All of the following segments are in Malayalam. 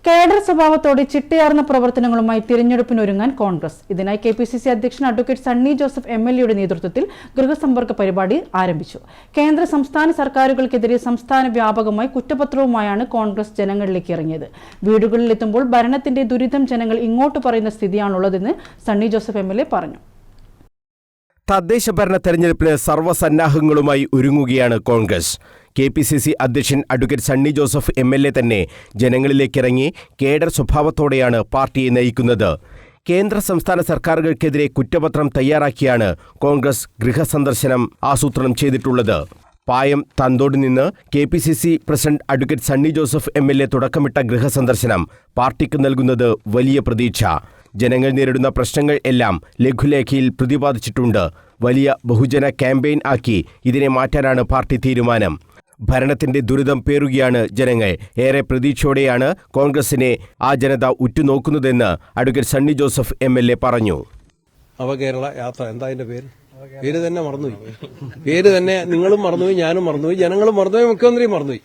കേഡർ സ്വഭാവത്തോടെ ചിട്ടയാർന്ന പ്രവർത്തനങ്ങളുമായി തിരഞ്ഞെടുപ്പിനൊരുങ്ങാൻ കോൺഗ്രസ്. ഇതിനായി കെപിസിസി അധ്യക്ഷൻ അഡ്വക്കേറ്റ് സണ്ണി ജോസഫ് എംഎൽഎയുടെ നേതൃത്വത്തിൽ ഗൃഹസമ്പർക്ക പരിപാടി ആരംഭിച്ചു. കേന്ദ്ര സംസ്ഥാന സർക്കാരുകൾക്കെതിരെ സംസ്ഥാന വ്യാപകമായി കുറ്റപത്രവുമായാണ് കോൺഗ്രസ് ജനങ്ങളിലേക്ക് ഇറങ്ങിയത്. വീടുകളിലെത്തുമ്പോൾ ഭരണത്തിന്റെ ദുരിതം ജനങ്ങൾ ഇങ്ങോട്ട് പറയുന്ന സ്ഥിതിയാണുള്ളതെന്ന് സണ്ണി ജോസഫ് എംഎൽഎ പറഞ്ഞു. തദ്ദേശ ഭരണ തെരഞ്ഞെടുപ്പിന് സർവ്വസന്നാഹങ്ങളുമായി ഒരുങ്ങുകയാണ് കോൺഗ്രസ്. കെപിസിസി അധ്യക്ഷൻ അഡ്വക്കേറ്റ് സണ്ണി ജോസഫ് എംഎൽഎ തന്നെ ജനങ്ങളിലേക്കിറങ്ങി കേഡർ സ്വഭാവത്തോടെയാണ് പാർട്ടിയെ നയിക്കുന്നത്. കേന്ദ്ര സംസ്ഥാന സർക്കാരുകൾക്കെതിരെ കുറ്റപത്രം തയ്യാറാക്കിയാണ് കോൺഗ്രസ് ഗൃഹസന്ദർശനം ആസൂത്രണം ചെയ്തിട്ടുള്ളത്. പായം തന്തോട് നിന്ന് KPCC president advocate Sunny Joseph MLA തുടക്കമിട്ട ഗൃഹസന്ദർശനം പാർട്ടിക്ക് നൽകുന്നത് വലിയ പ്രതീക്ഷ. ജനങ്ങൾ നേരിടുന്ന പ്രശ്നങ്ങൾ എല്ലാം ലഘുലേഖയിൽ പ്രതിപാദിച്ചിട്ടുണ്ട്. വലിയ ബഹുജന ക്യാമ്പയിൻ ആക്കി ഇതിനെ മാറ്റാനാണ് പാർട്ടി തീരുമാനം. ഭരണത്തിന്റെ ദുരിതം പേറുകയാണ് ജനങ്ങൾ. ഏറെ പ്രതീക്ഷയോടെയാണ് കോൺഗ്രസിനെ ആ ജനത ഉറ്റുനോക്കുന്നതെന്ന് അഡ്വക്കേറ്റ് സണ്ണി ജോസഫ് എംഎൽഎ പറഞ്ഞു. നവകേരള യാത്ര എന്താ അതിന്റെ പേര്? പേര് തന്നെ മറന്നുപോയി. പേര് തന്നെ നിങ്ങളും മറന്നുപോയി, ഞാനും മറന്നുപോയി, ജനങ്ങളും മറന്നുപോയി, മുഖ്യമന്ത്രിയും മറന്നുപോയി.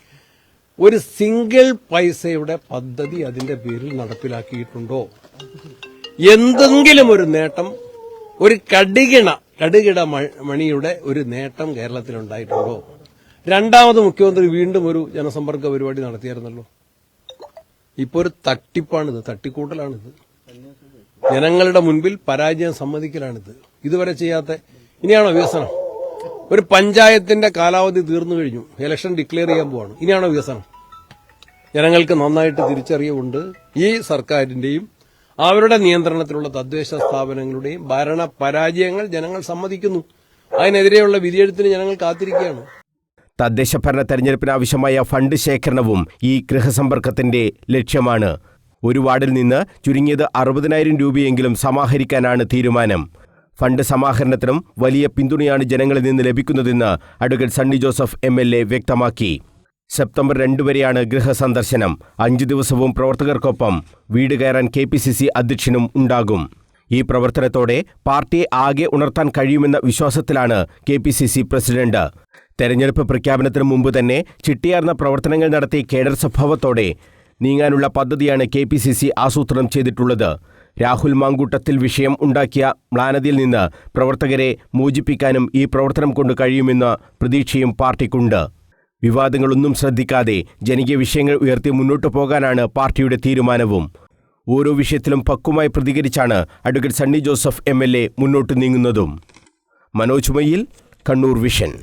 ഒരു സിംഗിൾ പൈസയുടെ പദ്ധതി അതിന്റെ പേരിൽ നടപ്പിലാക്കിയിട്ടുണ്ടോ? എന്തെങ്കിലും ഒരു നേട്ടം, ഒരു കടുകിട മണിയുടെ ഒരു നേട്ടം കേരളത്തിലുണ്ടായിട്ടുണ്ടോ? രണ്ടാമത് മുഖ്യമന്ത്രി വീണ്ടും ഒരു ജനസമ്പർക്ക പരിപാടി നടത്തിയായിരുന്നല്ലോ. ഇപ്പൊ ഒരു തട്ടിപ്പാണിത്, തട്ടിക്കൂട്ടലാണിത്. ജനങ്ങളുടെ മുൻപിൽ പരാജയം സമ്മതിക്കലാണിത്. ഇതുവരെ ചെയ്യാത്ത ഇനിയാണോ വികസനം? ഒരു പഞ്ചായത്തിന്റെ കാലാവധി തീർന്നു കഴിഞ്ഞു, ഇലക്ഷൻ ഡിക്ലെയർ ചെയ്യാൻ പോവാണ്. ഇനിയാണോ വികസനം? ജനങ്ങൾക്ക് നന്നായിട്ട് തിരിച്ചറിവുണ്ട്. ഈ സർക്കാരിന്റെയും അവരുടെ നിയന്ത്രണത്തിലുള്ള തദ്ദേശ സ്ഥാപനങ്ങളുടെയും ഭരണ പരാജയങ്ങൾ ജനങ്ങൾ സമ്മതിക്കുന്നു. അതിനെതിരെയുള്ള വിധിയെഴുത്തിന് ജനങ്ങൾ കാത്തിരിക്കുകയാണ്. തദ്ദേശ ഭരണ തെരഞ്ഞെടുപ്പിനാവശ്യമായ ഫണ്ട് ശേഖരണവും ഈ ഗൃഹസമ്പർക്കത്തിന്റെ ലക്ഷ്യമാണ്. ഒരു വാർഡിൽ നിന്ന് ചുരുങ്ങിയത് 60,000 രൂപയെങ്കിലും സമാഹരിക്കാനാണ് തീരുമാനം. ഫണ്ട് സമാഹരണത്തിനും വലിയ പിന്തുണയാണ് ജനങ്ങളിൽ നിന്ന് ലഭിക്കുന്നതെന്ന് അഡ്വക്കേറ്റ് സണ്ണി ജോസഫ് എംഎൽഎ വ്യക്തമാക്കി. സെപ്റ്റംബർ 2 വരെയാണ് ഗൃഹസന്ദർശനം. 5 ദിവസവും പ്രവർത്തകർക്കൊപ്പം വീട് കയറാൻ കെപിസിസി അധ്യക്ഷനും ഉണ്ടാകും. ഈ പ്രവർത്തനത്തോടെ പാർട്ടിയെ ആകെ ഉണർത്താൻ കഴിയുമെന്ന വിശ്വാസത്തിലാണ് കെപിസിസി പ്രസിഡന്റ്. തെരഞ്ഞെടുപ്പ് പ്രഖ്യാപനത്തിന് മുമ്പ് തന്നെ ചിട്ടയാർന്ന പ്രവർത്തനങ്ങൾ നടത്തി കേഡർ സ്വഭാവത്തോടെ നീങ്ങാനുള്ള പദ്ധതിയാണ് കെപിസിസി ആസൂത്രണം ചെയ്തിട്ടുള്ളത്. രാഹുൽ മാങ്കൂട്ടത്തിൽ വിഷയം ഉണ്ടാക്കിയ മ്ലാനതയിൽ നിന്ന് പ്രവർത്തകരെ മോചിപ്പിക്കാനും ഈ പ്രവർത്തനം കൊണ്ട് കഴിയുമെന്ന പ്രതീക്ഷയും പാർട്ടിക്കുണ്ട്. വിവാദങ്ങളൊന്നും ശ്രദ്ധിക്കാതെ ജനകീയ വിഷയങ്ങൾ ഉയർത്തി മുന്നോട്ടു പോകാനാണ് പാർട്ടിയുടെ തീരുമാനവും. ഓരോ വിഷയത്തിലും പക്വമായി പ്രതികരിച്ചാണ് അഡ്വക്കേറ്റ് സണ്ണി ജോസഫ് എംഎൽഎ മുന്നോട്ട് നീങ്ങുന്നതും. മനോജ് മയിൽ, കണ്ണൂർ വിഷൻ.